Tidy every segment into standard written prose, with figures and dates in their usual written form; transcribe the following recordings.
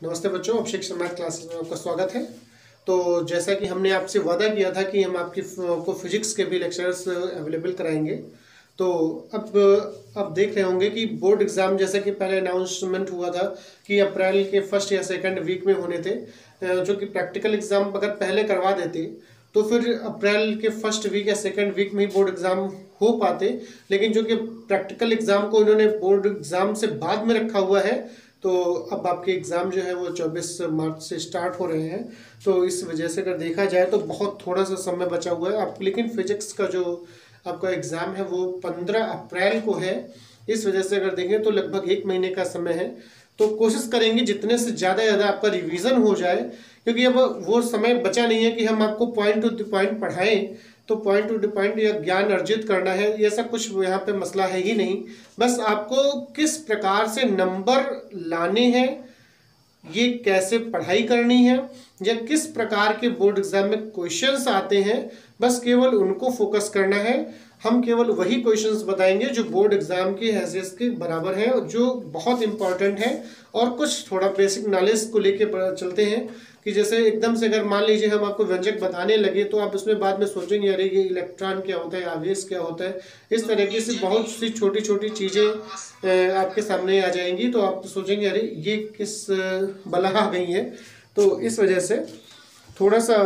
नमस्ते बच्चों, अभिषेक शर्मा क्लासेस में आपका स्वागत है। तो जैसा कि हमने आपसे वादा किया था कि हम आपको फिजिक्स के भी लेक्चर्स अवेलेबल कराएंगे। तो अब देख रहे होंगे कि बोर्ड एग्ज़ाम जैसा कि पहले अनाउंसमेंट हुआ था कि अप्रैल के फर्स्ट या सेकंड वीक में होने थे, जो कि प्रैक्टिकल एग्ज़ाम अगर पहले करवा देते तो फिर अप्रैल के फर्स्ट वीक या सेकंड वीक में ही बोर्ड एग्ज़ाम हो पाते। लेकिन जो कि प्रैक्टिकल एग्ज़ाम को इन्होंने बोर्ड एग्ज़ाम से बाद में रखा हुआ है, तो अब आपके एग्ज़ाम जो है वो 24 मार्च से स्टार्ट हो रहे हैं। तो इस वजह से अगर देखा जाए तो बहुत थोड़ा सा समय बचा हुआ है आप, लेकिन फिजिक्स का जो आपका एग्ज़ाम है वो 15 अप्रैल को है। इस वजह से अगर देखें तो लगभग 1 महीने का समय है। तो कोशिश करेंगे जितने से ज़्यादा आपका रिवीजन हो जाए, क्योंकि अब वो समय बचा नहीं है कि हम आपको पॉइंट टू पॉइंट पढ़ाएं। तो पॉइंट टू पॉइंट या ज्ञान अर्जित करना है, ये ऐसा कुछ यहाँ पे मसला है ही नहीं। बस आपको किस प्रकार से नंबर लाने हैं, ये कैसे पढ़ाई करनी है, या किस प्रकार के बोर्ड एग्जाम में क्वेश्चंस आते हैं, बस केवल उनको फोकस करना है। हम केवल वही क्वेश्चंस बताएंगे जो बोर्ड एग्जाम की हैसियत के बराबर है और जो बहुत इंपॉर्टेंट है। और कुछ थोड़ा बेसिक नॉलेज को लेके चलते हैं कि जैसे एकदम से अगर मान लीजिए हम आपको व्यंजक बताने लगे तो आप उसमें बाद में सोचेंगे अरे ये इलेक्ट्रॉन क्या होता है, आवेश क्या होता है। इस तरीके से बहुत सी छोटी छोटी चीज़ें आपके सामने आ जाएंगी, तो आप सोचेंगे अरे ये किस बला आ गई है। तो इस वजह से थोड़ा सा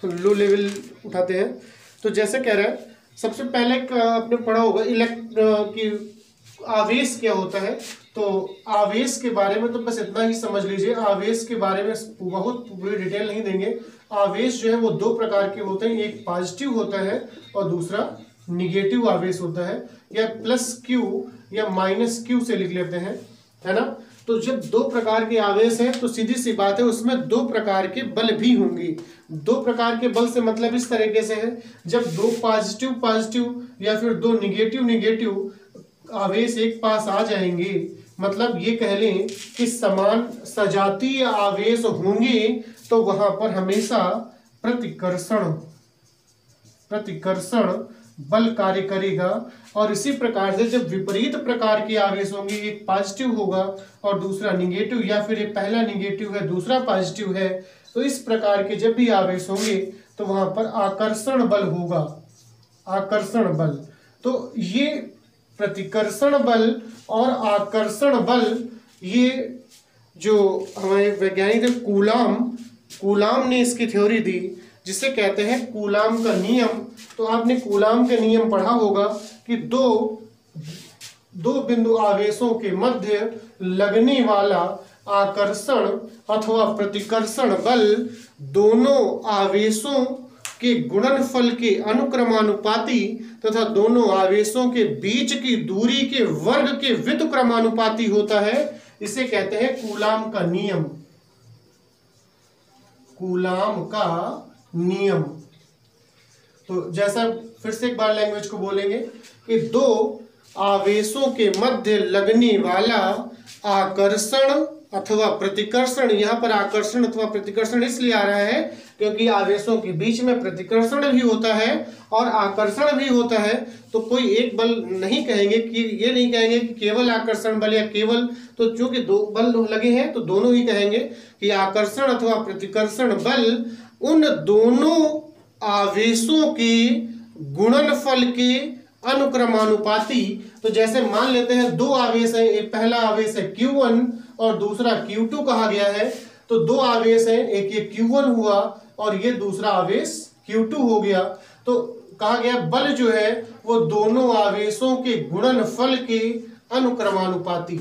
लो लेवल उठाते हैं। तो जैसे कह रहे हैं, सबसे पहले आपने पढ़ा होगा कि आवेश क्या होता है। तो आवेश के बारे में तो बस इतना ही समझ लीजिए। आवेश के बारे में बहुत पूरी डिटेल नहीं देंगे। आवेश जो है वो 2 प्रकार के होते हैं, एक पॉजिटिव होता है और दूसरा निगेटिव आवेश होता है, या प्लस क्यू या माइनस क्यू से लिख लेते हैं, है ना। तो जब 2 प्रकार के आवेश हैं तो सीधी सी बात है उसमें 2 प्रकार के बल भी होंगे। 2 प्रकार के बल से मतलब इस तरीके से है, जब 2 पॉजिटिव या फिर 2 निगेटिव आवेश एक पास आ जाएंगे, मतलब ये कह लें कि समान सजातीय आवेश होंगे, तो वहां पर हमेशा प्रतिकर्षण बल कार्य करेगा। और इसी प्रकार से जब विपरीत प्रकार के आवेश होंगे, एक पॉजिटिव होगा और दूसरा निगेटिव, या फिर ये पहला निगेटिव है दूसरा पॉजिटिव है, तो इस प्रकार के जब भी आवेश होंगे तो वहां पर आकर्षण बल होगा, आकर्षण बल। तो ये प्रतिकर्षण बल और आकर्षण बल, ये जो हमारे वैज्ञानिक थे कूलाम ने इसकी थ्योरी दी, जिसे कहते हैं कूलाम का नियम। तो आपने कूलाम का नियम पढ़ा होगा कि दो बिंदु आवेशों के मध्य लगने वाला आकर्षण अथवा प्रतिकर्षण बल दोनों आवेशों के गुणनफल के अनुक्रमानुपाती तथा दोनों आवेशों के बीच की दूरी के वर्ग के व्युत्क्रमानुपाती होता है। इसे कहते हैं कूलाम का नियम, कूलाम का नियम। तो जैसा फिर से एक बार लैंग्वेज को बोलेंगे कि 2 आवेशों के मध्य लगने वाला आकर्षण अथवा प्रतिकर्षण, यहाँ पर आकर्षण अथवा प्रतिकर्षण इसलिए आ रहा है क्योंकि आवेशों के बीच में प्रतिकर्षण भी होता है और आकर्षण भी होता है। तो कोई एक बल नहीं कहेंगे कि ये नहीं कहेंगे कि केवल आकर्षण बल या केवल, तो चूंकि 2 बल लगे हैं तो दोनों ही कहेंगे कि आकर्षण अथवा प्रतिकर्षण बल उन दोनों आवेशों के गुणनफल के अनुक्रमानुपाती। तो जैसे मान लेते हैं 2 आवेश है, एक पहला आवेश है Q1 और दूसरा Q2 कहा गया है। तो 2 आवेश हैं, एक ये Q1 हुआ और ये दूसरा आवेश Q2 हो गया। तो कहा गया बल जो है वो दोनों आवेशों के गुणनफल के अनुक्रमानुपाती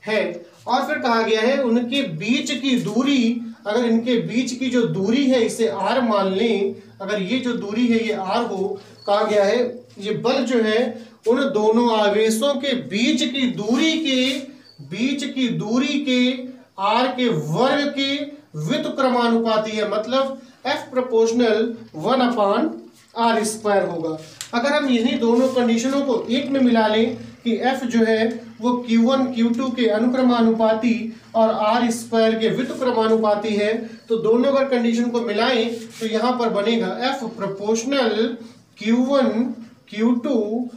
है। और फिर कहा गया है उनके बीच की दूरी, अगर इनके बीच की जो दूरी है इसे R मान लें, अगर ये जो दूरी है ये R हो, कहा गया है ये बल जो है उन दोनों आवेशों के बीच की दूरी के R के वर्ग के व्युत्क्रमानुपाती है, मतलब F प्रोपोर्शनल 1/r² होगा। अगर हम इन्हीं दोनों कंडीशनों को एक में मिला लें कि F जो है वो Q1 Q2 के अनुक्रमानुपाती और R² के व्युत्क्रमानुपाती है, तो दोनों अगर कंडीशन को मिलाएं तो यहाँ पर बनेगा F proportional Q1 Q2/r²।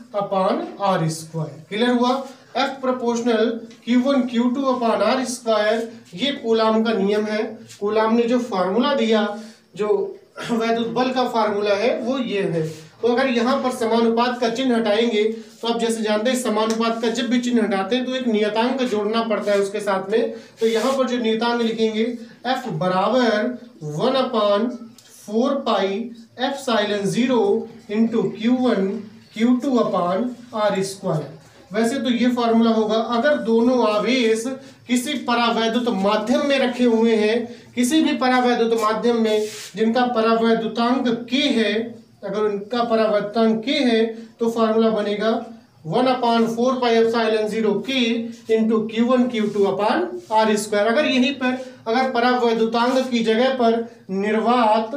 Clear हुआ। F proportional Q1 Q2 upon R square, ये कूलाम का नियम है। कूलाम ने जो फार्मूला दिया, जो वैद्युत बल का फार्मूला है, वो ये है। तो अगर यहाँ पर समानुपात का चिन्ह हटाएंगे तो आप जैसे जानते हैं समानुपात का जब भी चिन्ह हटाते हैं तो एक नियतांक जोड़ना पड़ता है उसके साथ में। तो यहाँ पर जो नियतांक लिखेंगे F बराबर 1/4 pi epsilon 0 into Q1 Q2 upon R square. वैसे तो ये फॉर्मूला होगा अगर दोनों आवेश किसी परावैद्युत माध्यम में रखे हुए हैं, किसी भी परावैद्युत माध्यम में जिनका परावैद्युतांक K है, अगर उनका परावैद्युतांक K है तो फॉर्मूला बनेगा 1/4 pi epsilon 0 K into Q1 Q2 upon R square. अगर यहीं पर अगर परावैद्युतांक की जगह पर निर्वात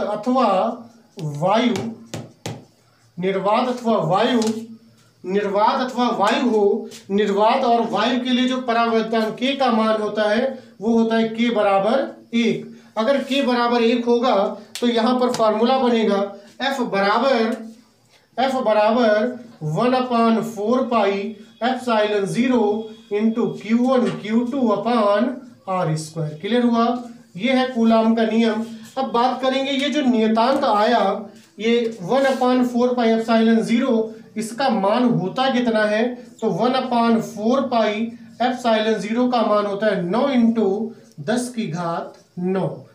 अथवा वायु हो, निर्वात और वायु के लिए जो परावैद्युतांक K का मान होता है वो होता है K बराबर 1। अगर K बराबर 1 होगा तो यहाँ पर फॉर्मूला बनेगा F बराबर 1/4 pi epsilon 0 into Q1 Q2 upon R square. Clear हुआ? ये है कूलाम का नियम। अब बात करेंगे ये जो नियतांक आया, ये 1/4 पाई एप्सिलॉन 0, इसका मान होता कितना है? तो 1/4 पाई एप्सिलॉन 0 का मान होता है 9 इंटू 10 की घात 9।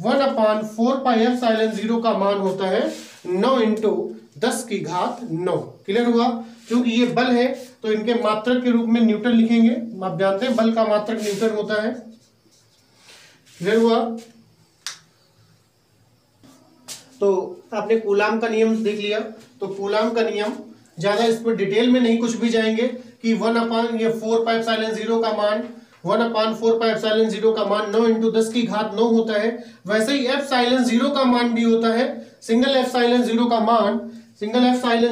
1/4 पाई एप्सिलॉन 0 का मान होता है 9 इंटू 10 की घात 9। क्लियर हुआ? क्योंकि ये बल है तो इनके मात्रक के रूप में न्यूटन लिखेंगे। आप जानते हैं बल का मात्रक न्यूटन होता है। क्लियर हुआ? तो आपने कूलाम का नियम देख लिया। तो कूलाम का नियम ज्यादा इसमें डिटेल में नहीं कुछ भी जाएंगे कि 1/4 पाई एप्सिलॉन 0 का मान 1/4 पाई एप्सिलॉन 0 का मान 9 इंटू 10 की घात 9 होता है। वैसे ही एप्सिलॉन 0 का मान भी होता है। सिंगल एप्सिलॉन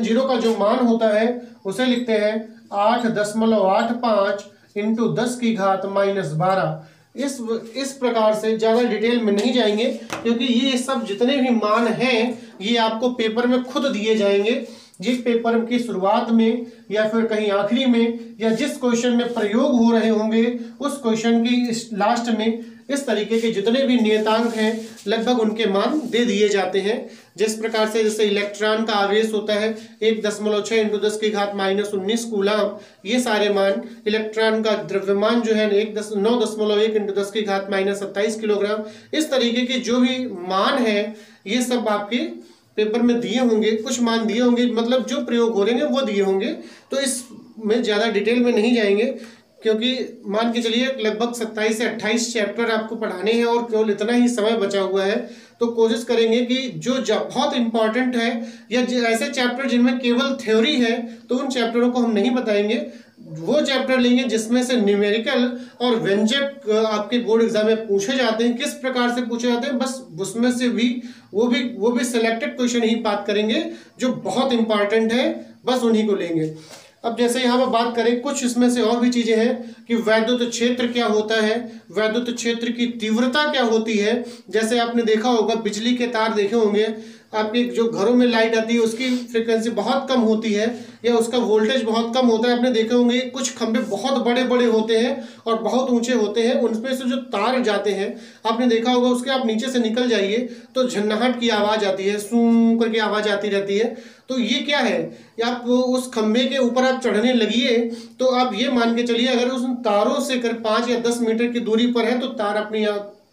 0 का जो मान होता है उसे लिखते हैं 8.85 इंटू 10 की घात -12। इस प्रकार से ज्यादा डिटेल में नहीं जाएंगे क्योंकि ये सब जितने भी मान हैं ये आपको पेपर में खुद दिए जाएंगे। जिस पेपर की शुरुआत में या फिर कहीं आखिरी में या जिस क्वेश्चन में प्रयोग हो रहे होंगे उस क्वेश्चन की लास्ट में इस तरीके के जितने भी नियतांक हैं लगभग उनके मान दे दिए जाते हैं। जिस प्रकार से जैसे इलेक्ट्रॉन का आवेश होता है 1.6 इंटू 10 की घात -19 कूलाम, ये सारे मान। इलेक्ट्रॉन का द्रव्यमान जो है 9.1 इंटू 10 की घात -27 किलोग्राम। इस तरीके के जो भी मान है ये सब आपके पेपर में दिए होंगे, कुछ मान दिए होंगे, मतलब जो प्रयोग हो रहे हैं वो दिए होंगे। तो इसमें ज़्यादा डिटेल में नहीं जाएंगे क्योंकि मान के चलिए लगभग 27 से 28 चैप्टर आपको पढ़ाने हैं और केवल इतना ही समय बचा हुआ है। तो कोशिश करेंगे कि जो बहुत इंपॉर्टेंट है या ऐसे चैप्टर जिनमें केवल थ्योरी है तो उन चैप्टरों को हम नहीं बताएंगे। वो चैप्टर लेंगे जिसमें से न्यूमेरिकल और व्यंजक आपके बोर्ड एग्जाम में पूछे जाते हैं, किस प्रकार से पूछे जाते हैं, बस उसमें से भी वो भी सिलेक्टेड क्वेश्चन ही बात करेंगे जो बहुत इंपॉर्टेंट है, बस उन्हीं को लेंगे। अब जैसे यहाँ पर बात करें कुछ इसमें से और भी चीजें हैं कि वैद्युत क्षेत्र क्या होता है, वैद्युत क्षेत्र की तीव्रता क्या होती है। जैसे आपने देखा होगा बिजली के तार देखे होंगे, आपके जो घरों में लाइट आती है उसकी फ्रिक्वेंसी बहुत कम होती है या उसका वोल्टेज बहुत कम होता है। आपने देखे होंगे कुछ खंभे बहुत बड़े बड़े होते हैं और बहुत ऊंचे होते हैं, उनमें से जो तार जाते हैं आपने देखा होगा उसके आप नीचे से निकल जाइए तो झन्नाहट की आवाज़ आती है, सूं करके आवाज़ आती रहती है। तो ये क्या है, आप उस खंभे के ऊपर आप चढ़ने लगिए तो आप ये मान के चलिए अगर उस तारों से कर 5 या 10 मीटर की दूरी पर है तो तार अपनी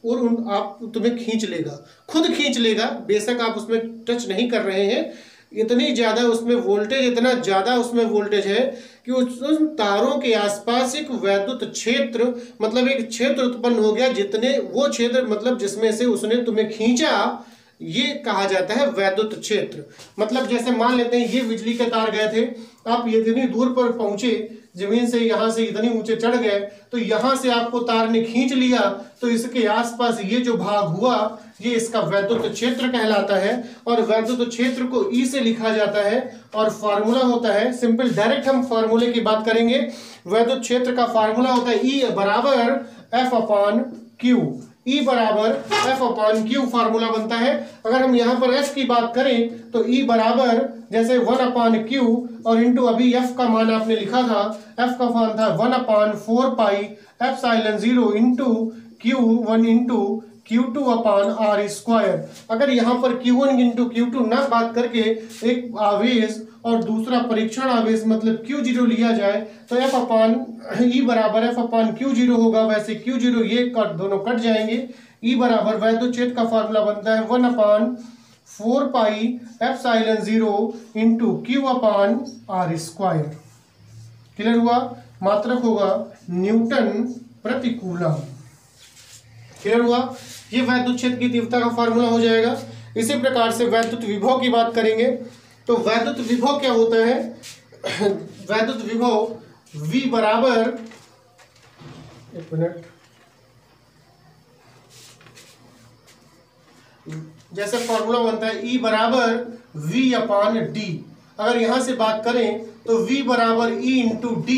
और आप तुम्हें खींच लेगा, खुद खींच लेगा, बेशक आप उसमें टच नहीं कर रहे हैं। इतनी ज़्यादा उसमें वोल्टेज, इतना ज़्यादा उसमें वोल्टेज है कि उन तारों के आसपास एक वैद्युत क्षेत्र, मतलब एक क्षेत्र उत्पन्न हो गया, जितने वो क्षेत्र मतलब जिसमें से उसने तुम्हें खींचा, ये कहा जाता है वैद्युत क्षेत्र। मतलब जैसे मान लेते हैं ये बिजली के तार गए थे, आप इतनी दूर पर पहुंचे, जमीन से यहाँ से इतनी ऊंचे चढ़ गए तो यहाँ से आपको तार ने खींच लिया तो इसके आसपास ये जो भाग हुआ ये इसका वैद्युत क्षेत्र कहलाता है। और वैद्युत क्षेत्र को ई से लिखा जाता है और फार्मूला होता है सिंपल, डायरेक्ट हम फार्मूले की बात करेंगे। वैद्युत क्षेत्र का फार्मूला होता है ई बराबर F/Q। E बराबर F अपॉन Q फार्मूला बनता है। अगर हम यहाँ पर F की बात करें तो E बराबर जैसे 1 अपॉन Q और इंटू अभी F का मान आपने लिखा था, F का मान था 1 अपॉन 4 पाई epsilon 0 into Q1 into Q2 upon R square. अगर यहाँ पर Q1 इंटू Q2 ना बात करके एक आवेश और दूसरा परीक्षण आवेश मतलब Q0 लिया जाए तो F अपॉन E बराबर F अपॉन Q0 होगा। वैसे Q0 ये दोनों कट जाएंगे। E बराबर वैद्युत क्षेत्र का फॉर्मूला बनता है 1 अपॉन 4 पाई epsilon 0 into Q upon R square. Clear हुआ? मात्रक होगा न्यूटन प्रति कूलम। क्लियर हुआ? ये वैद्युत क्षेत्र की तीव्रता का फार्मूला हो जाएगा। इसी प्रकार से वैद्युत विभव की बात करेंगे तो वैद्युत विभव क्या होता है? वैद्युत विभव V बराबर, एक मिनट, जैसे फॉर्मूला बनता है E बराबर V अपॉन D। अगर यहां से बात करें तो V बराबर E इंटू D।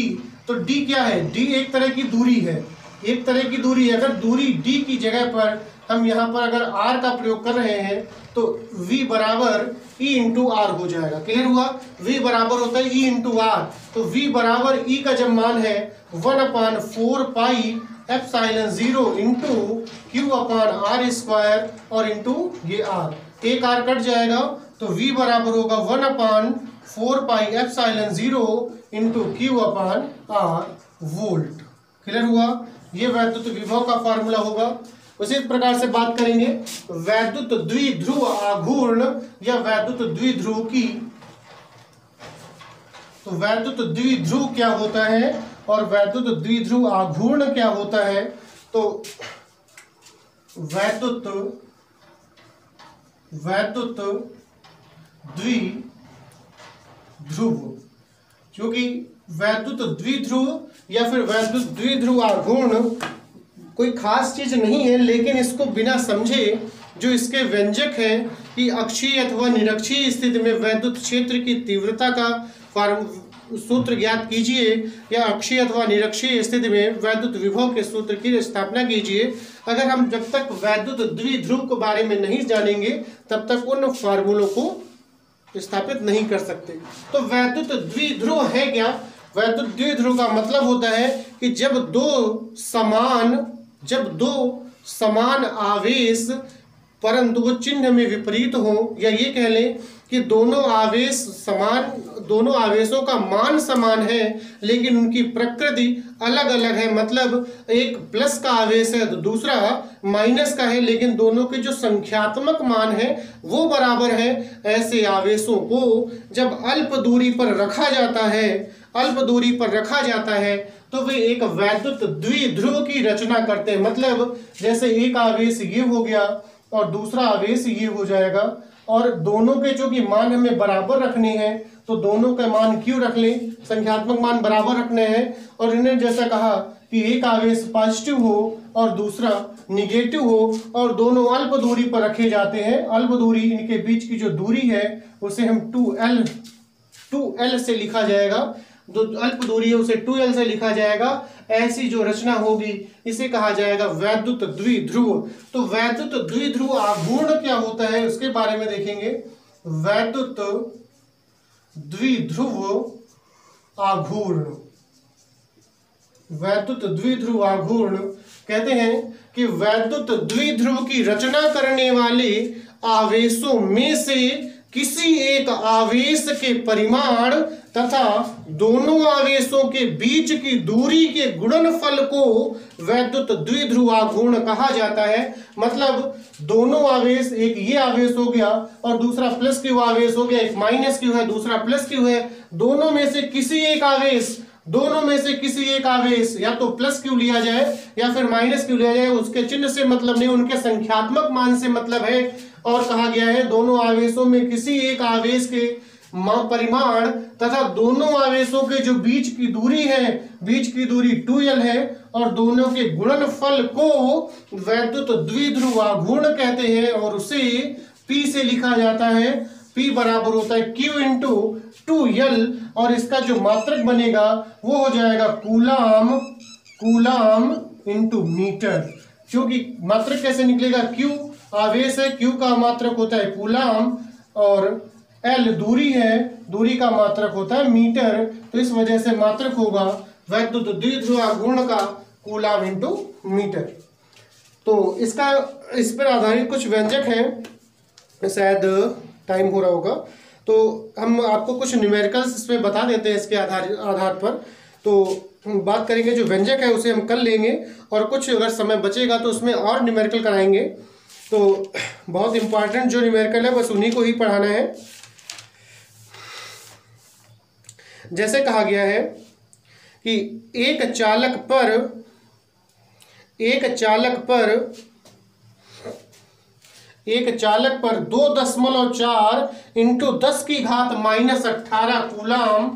तो D क्या है? D एक तरह की दूरी है, एक तरह की दूरी है। अगर दूरी D की जगह पर हम यहाँ पर अगर R का प्रयोग कर रहे हैं तो V बराबर E इंटू R हो जाएगा। क्लियर हुआ? V बराबर होता है E इंटू R। तो V बराबर E का जब मान है 1 अपॉन 4 पाई epsilon 0 into Q upon R square और इंटू ये R, एक R कट जाएगा तो V बराबर होगा 1 अपॉन 4 पाई epsilon 0 into Q upon R volt. Clear हुआ? ये वैद्युत विभव का फार्मूला होगा। उसी प्रकार से बात करेंगे वैद्युत द्विध्रुव आघूर्ण या वैद्युत द्विध्रुव की। तो वैद्युत द्विध्रुव क्या होता है और वैद्युत द्विध्रुव आघूर्ण क्या होता है? तो वैद्युत द्विध्रुव, क्योंकि वैद्युत द्विध्रुव या फिर वैद्युत द्विध्रुव आघूर्ण कोई खास चीज नहीं है, लेकिन इसको बिना समझे जो इसके व्यंजक है कि अक्षीय अथवा निरक्षीय स्थिति में वैद्युत क्षेत्र की तीव्रता का सूत्र ज्ञात कीजिए या अक्षीय अथवा निरक्षीय स्थिति में वैद्युत विभव के सूत्र की स्थापना कीजिए। अगर हम जब तक वैद्युत द्विध्रुव के बारे में नहीं जानेंगे तब तक उन फार्मूलों को स्थापित नहीं कर सकते। तो वैद्युत द्विध्रुव है क्या? वैद्युत द्विध्रुव का मतलब होता है कि जब दो समान आवेश परंतु वो चिन्ह में विपरीत हो, या ये कह लें कि दोनों आवेशों का मान समान है लेकिन उनकी प्रकृति अलग अलग है। मतलब एक प्लस का आवेश है तो दूसरा माइनस का है, लेकिन दोनों के जो संख्यात्मक मान है वो बराबर है। ऐसे आवेशों को जब अल्प दूरी पर रखा जाता है तो वे एक वैद्युत द्विध्रुव की रचना करते हैं। मतलब जैसे एक आवेश ये हो गया और दूसरा आवेश ये हो जाएगा, और दोनों के जो कि मान हमें बराबर रखने हैं तो दोनों का मान क्यों रख लें, संख्यात्मक मान बराबर रखने हैं। और इन्हें जैसा कहा कि एक आवेश पॉजिटिव हो और दूसरा निगेटिव हो और दोनों अल्प दूरी पर रखे जाते हैं। अल्प दूरी, इनके बीच की जो दूरी है उसे हम 2L से लिखा जाएगा। जो अल्प दूरी है उसे 2L से लिखा जाएगा। ऐसी जो रचना होगी इसे कहा जाएगा वैद्युत द्विध्रुव। तो वैद्युत द्विध्रुव आघूर्ण क्या होता है उसके बारे में देखेंगे। वैद्युत द्विध्रुव आघूर्ण कहते हैं कि वैद्युत द्विध्रुव की रचना करने वाले आवेशों में से किसी एक आवेश के परिमाण तथा दोनों आवेशों के बीच की दूरी के गुणनफल को वैद्युत द्विध्रुव आघूर्ण कहा जाता है। मतलब दोनों आवेश, एक ये आवेश हो गया और दूसरा प्लस क्यू आवेश हो गया, एक माइनस क्यू है दूसरा प्लस क्यू है, दोनों में से किसी एक आवेश या तो प्लस क्यू लिया जाए या फिर माइनस क्यू लिया जाए, उसके चिन्ह से मतलब नहीं, उनके संख्यात्मक मान से मतलब है। और कहा गया है दोनों आवेशों में किसी एक आवेश के परिमाण तथा दोनों आवेशों के जो बीच की दूरी 2L है और दोनों के गुणनफल को वैद्युत द्विध्रुव आघूर्ण कहते हैं और उसे P से लिखा जाता है। P बराबर होता है Q इंटू 2L और इसका जो मात्रक बनेगा वो हो जाएगा कूलाम इंटू मीटर। क्योंकि मात्रक कैसे निकलेगा, क्यू आवेश है, क्यू का मात्रक होता है कूलाम, और एल दूरी है, दूरी का मात्रक होता है मीटर, तो इस वजह से मात्रक होगा वैद्युत द्विध्रुव गुण का कूलाम इंटू मीटर। तो इसका इस पर आधारित कुछ व्यंजक हैं, शायद टाइम हो रहा होगा तो हम आपको कुछ न्यूमेरिकल्स इसमें बता देते हैं इसके आधार पर। तो बात करेंगे जो व्यंजक है उसे हम कर लेंगे, और कुछ अगर समय बचेगा तो उसमें और न्यूमेरिकल कराएंगे। तो बहुत इंपॉर्टेंट जो न्यूमेरिकल है बस उन्हीं को ही पढ़ाना है। जैसे कहा गया है कि एक चालक पर 2.4 इंटू 10 की घात -18 कूलाम,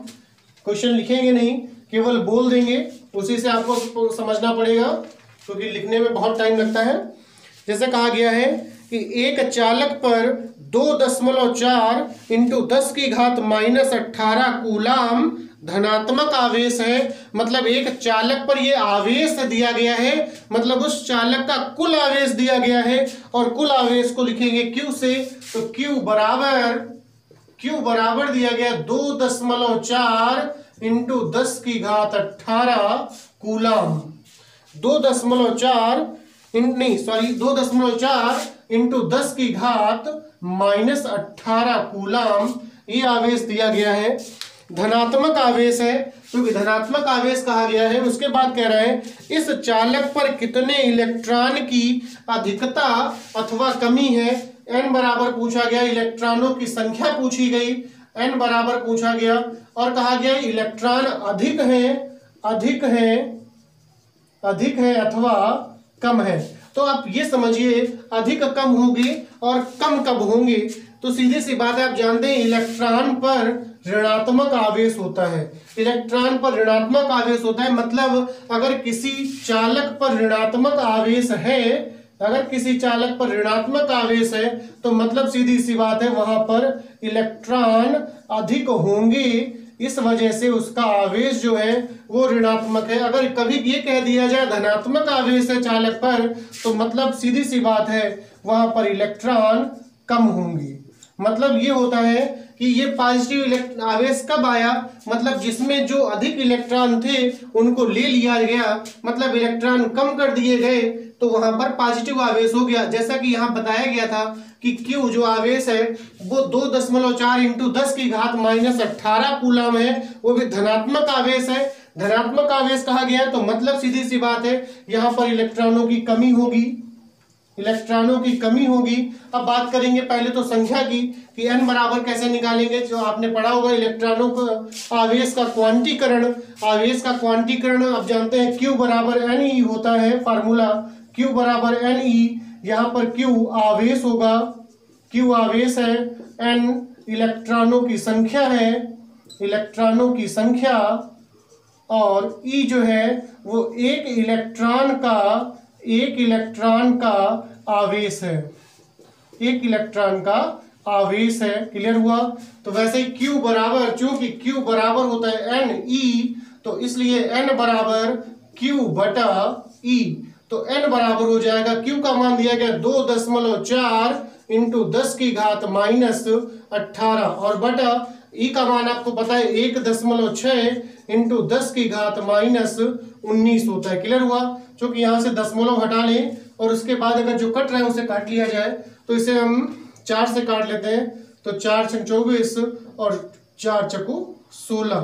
क्वेश्चन लिखेंगे नहीं, केवल बोल देंगे, उसी से आपको समझना पड़ेगा क्योंकि लिखने में बहुत टाइम लगता है। जैसे कहा गया है कि एक चालक पर 2.4 इंटू 10 की घात -18 कूलाम धनात्मक आवेश है, मतलब एक चालक पर ये आवेश दिया गया है, मतलब उस चालक का कुल आवेश दिया गया है, और कुल आवेश को लिखेंगे Q से, तो Q बराबर दिया गया 2.4 इंटू 10 की घात 18 कूलाम। 2.4 इंटू 10 की घात -18 कूलाम ये आवेश दिया गया है। धनात्मक आवेश है, क्योंकि धनात्मक आवेश कहा गया है। उसके बाद कह रहे हैं इस चालक पर कितने इलेक्ट्रॉन की अधिकता अथवा कमी है। n बराबर पूछा गया, इलेक्ट्रॉनों की संख्या पूछी गई, n बराबर पूछा गया, और कहा गया इलेक्ट्रॉन अधिक है अथवा कम है। तो आप ये समझिए अधिक कम होंगे और कम कब होंगे, तो सीधी सी बात है, आप जानते हैं इलेक्ट्रॉन पर ऋणात्मक आवेश होता है। इलेक्ट्रॉन पर ऋणात्मक आवेश होता है, मतलब अगर किसी चालक पर ऋणात्मक आवेश है तो मतलब सीधी सी बात है वहां पर इलेक्ट्रॉन अधिक होंगे, इस वजह से उसका आवेश जो है वो ऋणात्मक है। अगर कभी ये कह दिया जाए धनात्मक आवेश है चालक पर, तो मतलब सीधी सी बात है वहां पर इलेक्ट्रॉन कम होंगे। मतलब ये होता है कि ये पॉजिटिव आवेश कब आया, मतलब जिसमें जो अधिक इलेक्ट्रॉन थे उनको ले लिया गया, मतलब इलेक्ट्रॉन कम कर दिए गए, तो वहां पर पॉजिटिव आवेश हो गया। जैसा कि यहाँ बताया गया था कि Q जो आवेश है वो 2.4 इंटू 10 की घात -18 कूलाम है, वो भी धनात्मक आवेश है। धनात्मक आवेश कहा गया तो मतलब सीधी सी बात है यहाँ पर इलेक्ट्रॉनों की कमी होगी। अब बात करेंगे पहले तो संख्या की कि n बराबर कैसे निकालेंगे। जो आपने पढ़ा होगा इलेक्ट्रॉनों का आवेश का क्वांटीकरण आप जानते हैं Q बराबर Ne होता है, फार्मूला Q बराबर Ne। यहाँ पर Q आवेश होगा, Q आवेश है, N इलेक्ट्रॉनों की संख्या और E जो है वो एक इलेक्ट्रॉन का आवेश है, क्लियर हुआ। तो वैसे ही Q बराबर, चूंकि Q बराबर होता है Ne, तो इसलिए N बराबर Q बटा E, तो N बराबर हो जाएगा, Q का मान दिया गया 2.4 इंटू 10 की घात -18 और बटा E का मान आपको पता है 1.6 इंटू 10 की घात -19 होता है। क्लियर हुआ। क्योंकि यहाँ से दशमलव हटा लें और उसके बाद अगर जो कट रहा है उसे काट लिया जाए, तो इसे हम 4 से काट लेते हैं, तो 4 छक 24 और 4 चकू 16,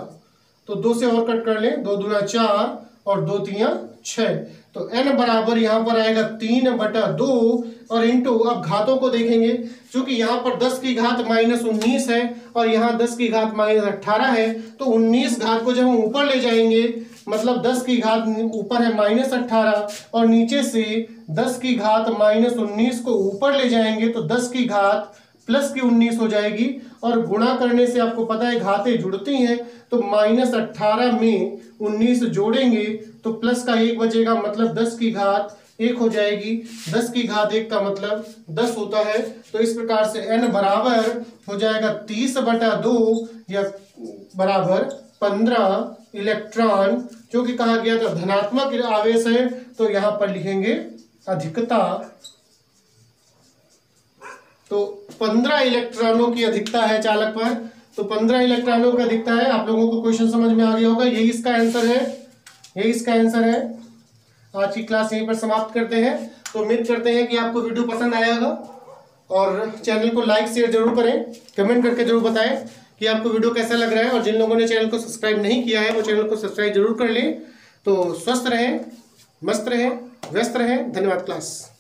तो 2 से और कट कर लें, 2 दूना 4 और 2 तिया 6, तो n बराबर यहाँ पर आएगा 3/2 और इंटू, अब घातों को देखेंगे, क्योंकि यहाँ पर 10 की घात -19 है और यहाँ 10 की घात -18 है, तो 19 घात को जब हम ऊपर ले जाएंगे, मतलब 10 की घात ऊपर है -18 और नीचे से 10 की घात -19 को ऊपर ले जाएंगे तो 10 की घात +19 हो जाएगी, और गुणा करने से आपको पता है घातें जुड़ती हैं, तो -18 में 19 जोड़ेंगे तो प्लस का 1 बचेगा, मतलब 10 की घात 1 हो जाएगी। 10 की घात 1 का मतलब 10 होता है। तो इस प्रकार से n बराबर हो जाएगा 30/2 या बराबर 15 इलेक्ट्रॉन, जो कि कहा गया था धनात्मक आवेश है, तो यहाँ पर लिखेंगे अधिकता, तो 15 इलेक्ट्रॉनों की अधिकता है चालक पर, तो 15 इलेक्ट्रॉनों की अधिकता है। आप लोगों को क्वेश्चन समझ में आ गया होगा, यही इसका आंसर है, यही इसका आंसर है। आज की क्लास यहीं पर समाप्त करते हैं। तो उम्मीद करते हैं कि आपको वीडियो पसंद आया होगा, और चैनल को लाइक शेयर जरूर करें, कमेंट करके जरूर बताएं कि आपको वीडियो कैसा लग रहा है। और जिन लोगों ने चैनल को सब्सक्राइब नहीं किया है वो चैनल को सब्सक्राइब जरूर कर लें। तो स्वस्थ रहें, मस्त रहें, व्यस्त रहें। धन्यवाद क्लास।